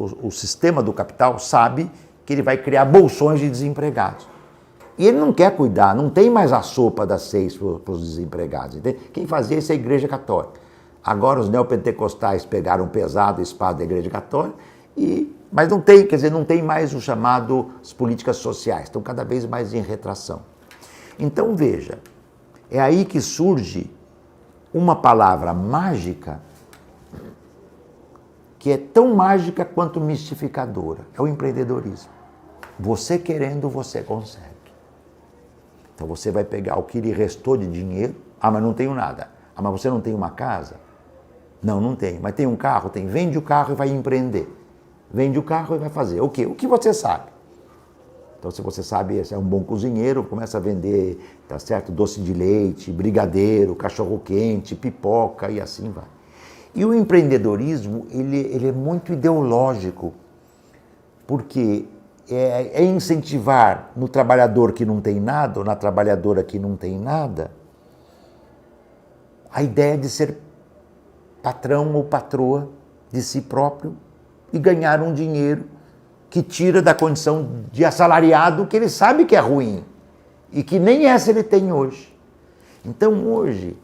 o sistema do capital sabe que ele vai criar bolsões de desempregados. E ele não quer cuidar, não tem mais a sopa das 6 para os desempregados. Entende? Quem fazia isso é a Igreja Católica. Agora os neopentecostais pegaram pesado o espaço da Igreja Católica, mas não tem, quer dizer, não tem mais o chamado as políticas sociais, estão cada vez mais em retração. Então veja, é aí que surge uma palavra mágica que é tão mágica quanto mistificadora, é o empreendedorismo. Você querendo, você consegue. Então você vai pegar o que lhe restou de dinheiro, mas não tenho nada. Mas você não tem uma casa? Não tenho. Mas tem um carro? Tem. Vende o carro e vai empreender. Vende o carro e vai fazer o quê? O que você sabe. Então se você sabe, é um bom cozinheiro, começa a vender, tá certo? Doce de leite, brigadeiro, cachorro-quente, pipoca e assim vai. E o empreendedorismo, ele é muito ideológico, porque é incentivar no trabalhador que não tem nada, ou na trabalhadora que não tem nada, a ideia de ser patrão ou patroa de si próprio e ganhar um dinheiro que tira da condição de assalariado que ele sabe que é ruim e que nem essa ele tem hoje. Então hoje,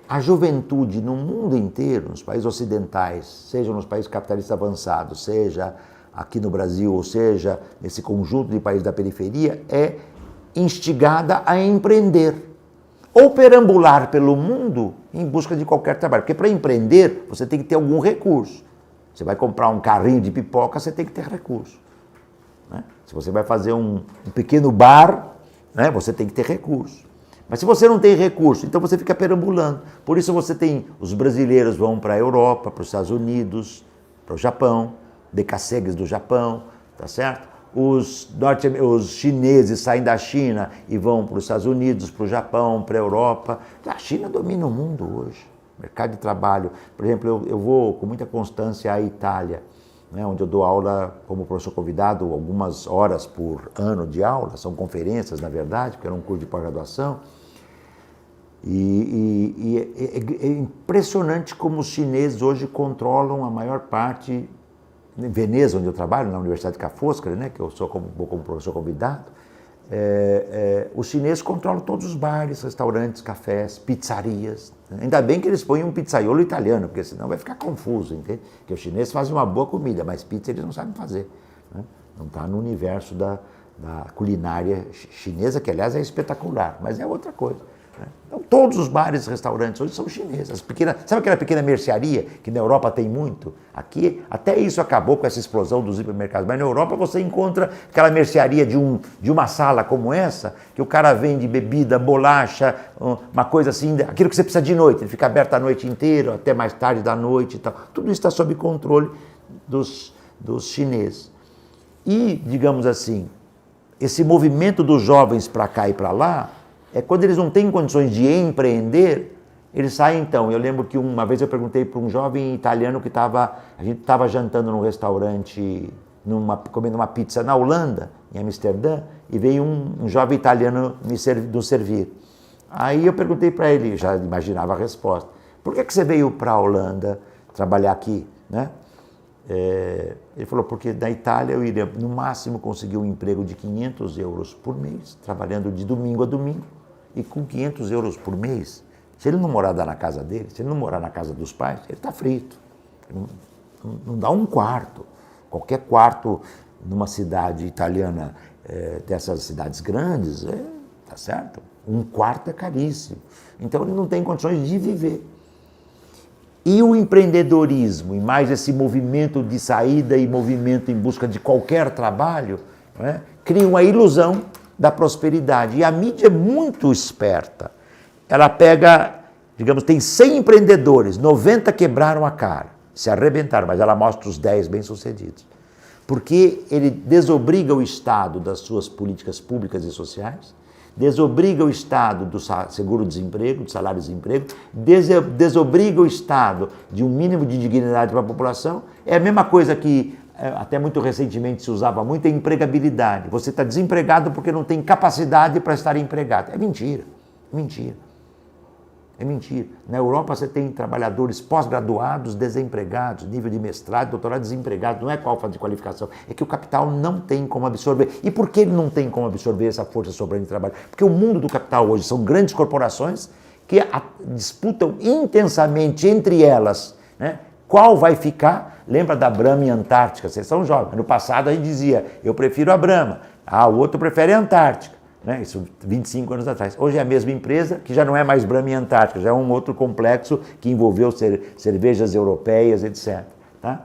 a juventude no mundo inteiro, nos países ocidentais, seja nos países capitalistas avançados, seja aqui no Brasil, ou seja, nesse conjunto de países da periferia, é instigada a empreender ou perambular pelo mundo em busca de qualquer trabalho. Porque para empreender, você tem que ter algum recurso. Você vai comprar um carrinho de pipoca, você tem que ter recurso. Né? Se você vai fazer um pequeno bar, né, você tem que ter recurso. Mas se você não tem recurso, então você fica perambulando. Por isso você tem, os brasileiros vão para a Europa, para os Estados Unidos, para o Japão, decassegues do Japão, tá certo? Os chineses saem da China e vão para os Estados Unidos, para o Japão, para a Europa. A China domina o mundo hoje, mercado de trabalho. Por exemplo, eu vou com muita constância à Itália, né, onde eu dou aula como professor convidado, algumas horas por ano de aula, são conferências, na verdade, porque era um curso de pós-graduação. É impressionante como os chineses hoje controlam a maior parte. Em Veneza, onde eu trabalho, na Universidade de Ca' Foscari, né, que eu vou como professor convidado, os chineses controlam todos os bares, restaurantes, cafés, pizzarias. Ainda bem que eles põem um pizzaiolo italiano, porque senão vai ficar confuso, entende? Porque os chineses fazem uma boa comida, mas pizza eles não sabem fazer. Né? Não está no universo da culinária chinesa, que aliás é espetacular, mas é outra coisa. Né? Então todos os bares e restaurantes hoje são chineses. Sabe aquela pequena mercearia que na Europa tem muito? Aqui até isso acabou com essa explosão dos hipermercados, mas na Europa você encontra aquela mercearia de uma sala como essa, que o cara vende bebida, bolacha, uma coisa assim, aquilo que você precisa de noite, ele fica aberto a noite inteira, até mais tarde da noite e tal. Tudo isso está sob controle dos chineses. E, digamos assim, esse movimento dos jovens para cá e para lá, é quando eles não têm condições de empreender, eles saem então. Eu lembro que uma vez eu perguntei para um jovem italiano que a gente estava jantando num restaurante, comendo uma pizza na Holanda, em Amsterdã, e veio um jovem italiano nos servir. Aí eu perguntei para ele, já imaginava a resposta, por que você veio para a Holanda trabalhar aqui? Né? Ele falou, porque na Itália eu iria no máximo conseguir um emprego de 500 euros por mês, trabalhando de domingo a domingo. E com 500 euros por mês, se ele não morar na casa dele, se ele não morar na casa dos pais, ele está frito. Não dá um quarto. Qualquer quarto numa cidade italiana, dessas cidades grandes, tá certo? Um quarto é caríssimo. Então ele não tem condições de viver. E o empreendedorismo, e mais esse movimento de saída e movimento em busca de qualquer trabalho, né, cria uma ilusão da prosperidade. E a mídia é muito esperta. Ela pega, digamos, tem 100 empreendedores, 90 quebraram a cara, se arrebentaram, mas ela mostra os 10 bem-sucedidos. Porque ele desobriga o Estado das suas políticas públicas e sociais, desobriga o Estado do seguro-desemprego, do salário-desemprego, desobriga o Estado de um mínimo de dignidade para a população. É a mesma coisa que até muito recentemente se usava muito, a empregabilidade. Você está desempregado porque não tem capacidade para estar empregado. É mentira, mentira. É mentira. Na Europa você tem trabalhadores pós-graduados, desempregados, nível de mestrado, doutorado, desempregados. Não é falta de qualificação, é que o capital não tem como absorver. E por que ele não tem como absorver essa força sobrante de trabalho? Porque o mundo do capital hoje são grandes corporações que disputam intensamente entre elas, né? Qual vai ficar? Lembra da Brahma e Antártica? Vocês são jovens. No passado a gente dizia, eu prefiro a Brahma, o outro prefere a Antártica. Né? Isso 25 anos atrás. Hoje é a mesma empresa, que já não é mais Brahma e Antártica, já é um outro complexo que envolveu cervejas europeias, etc. Tá?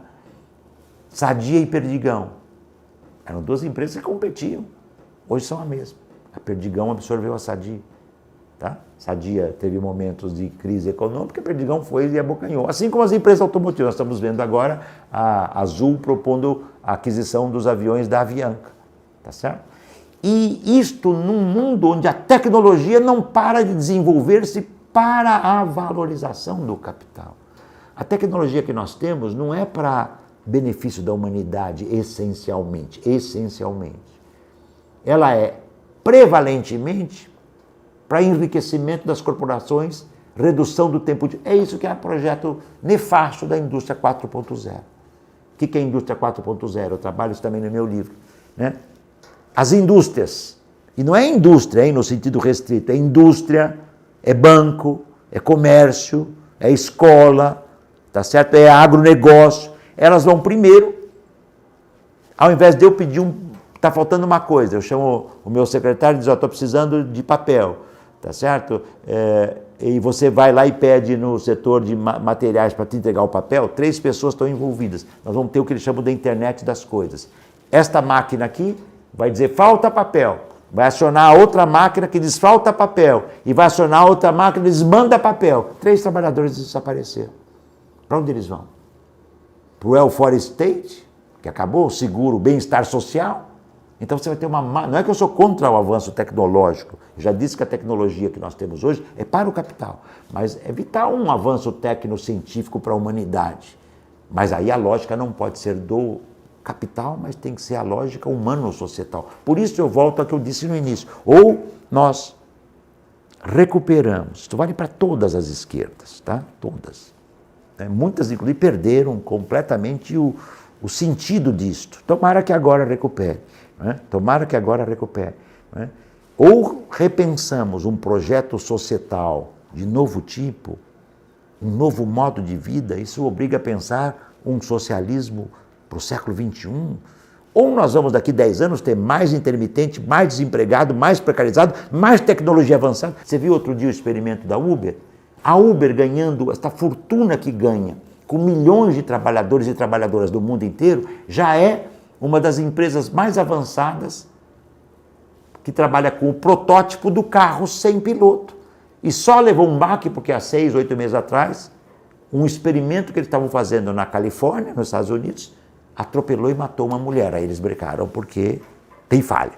Sadia e Perdigão. Eram duas empresas que competiam. Hoje são a mesma. A Perdigão absorveu a Sadia. Tá? Sadia teve momentos de crise econômica, a Perdigão foi e abocanhou. Assim como as empresas automotivas. Nós estamos vendo agora a Azul propondo a aquisição dos aviões da Avianca. Tá certo? E isto num mundo onde a tecnologia não para de desenvolver-se para a valorização do capital. A tecnologia que nós temos não é para benefício da humanidade, essencialmente. Ela é prevalentemente para enriquecimento das corporações, redução do tempo de... É isso que é o projeto nefasto da indústria 4.0. O que é a indústria 4.0? Eu trabalho isso também no meu livro, né? As indústrias, e não é indústria, hein, no sentido restrito, é indústria, é banco, é comércio, é escola, tá certo? É agronegócio. Elas vão primeiro, ao invés de eu pedir está faltando uma coisa, eu chamo o meu secretário e diz, estou precisando de papel, tá certo? E você vai lá e pede no setor de materiais para te entregar o papel, 3 pessoas estão envolvidas. Nós vamos ter o que eles chamam de internet das coisas. Esta máquina aqui vai dizer falta papel, vai acionar a outra máquina que diz falta papel, e vai acionar a outra máquina que diz manda papel. 3 trabalhadores desapareceram. Para onde eles vão? Para o welfare state, que acabou, o seguro, o bem-estar social. Então você vai ter não é que eu sou contra o avanço tecnológico, eu já disse que a tecnologia que nós temos hoje é para o capital, mas é vital um avanço tecnocientífico para a humanidade. Mas aí a lógica não pode ser do capital, mas tem que ser a lógica humano-societal. Por isso eu volto ao que eu disse no início. Ou nós recuperamos, isso vale para todas as esquerdas, tá? Todas. Muitas, inclusive, perderam completamente o sentido disto. Tomara que agora recupere. Né? Tomara que agora recupere. Né? Ou repensamos um projeto societal de novo tipo, um novo modo de vida, isso obriga a pensar um socialismo para o século XXI, ou nós vamos daqui 10 anos ter mais intermitente, mais desempregado, mais precarizado, mais tecnologia avançada. Você viu outro dia o experimento da Uber? A Uber ganhando esta fortuna que ganha, com milhões de trabalhadores e trabalhadoras do mundo inteiro, já é uma das empresas mais avançadas que trabalha com o protótipo do carro sem piloto. E só levou um baque porque há 6, 8 meses atrás, um experimento que eles estavam fazendo na Califórnia, nos Estados Unidos, atropelou e matou uma mulher. Aí eles brecaram porque tem falha.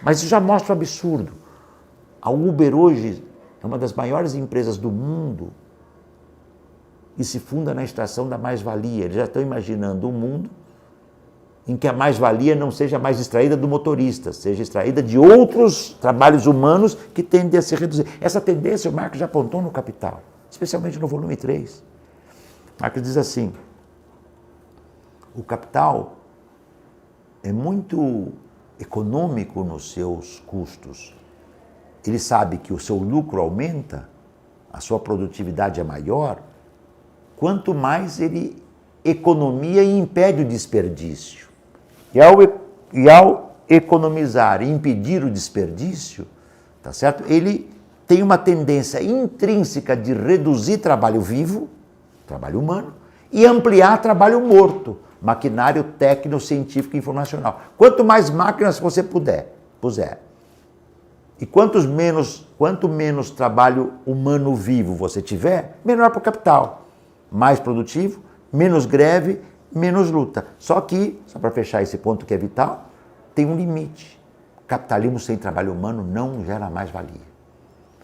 Mas isso já mostra o absurdo. A Uber hoje é uma das maiores empresas do mundo e se funda na extração da mais-valia. Eles já estão imaginando um mundo em que a mais-valia não seja mais extraída do motorista, seja extraída de outros trabalhos humanos que tendem a se reduzir. Essa tendência o Marx já apontou no Capital, especialmente no volume 3. Marx diz assim, o capital é muito econômico nos seus custos. Ele sabe que o seu lucro aumenta, a sua produtividade é maior, quanto mais ele economia e impede o desperdício. E ao economizar e impedir o desperdício, tá certo? Ele tem uma tendência intrínseca de reduzir trabalho vivo, trabalho humano, e ampliar trabalho morto, maquinário técnico, científico e informacional. Quanto mais máquinas você puser, e quanto menos trabalho humano vivo você tiver, menor para o capital. Mais produtivo, menos greve, menos luta. Só que, só para fechar esse ponto que é vital, tem um limite. Capitalismo sem trabalho humano não gera mais-valia.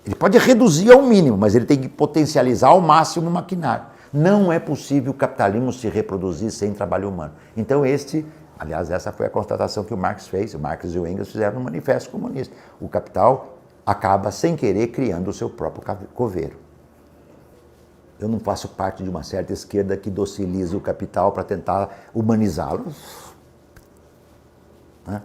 Ele pode reduzir ao mínimo, mas ele tem que potencializar ao máximo o maquinário. Não é possível o capitalismo se reproduzir sem trabalho humano. Então aliás, essa foi a constatação que o Marx fez, o Marx e o Engels fizeram no Manifesto Comunista. O capital acaba, sem querer, criando o seu próprio coveiro. eu não faço parte de uma certa esquerda que dociliza o capital para tentar humanizá-lo. Né?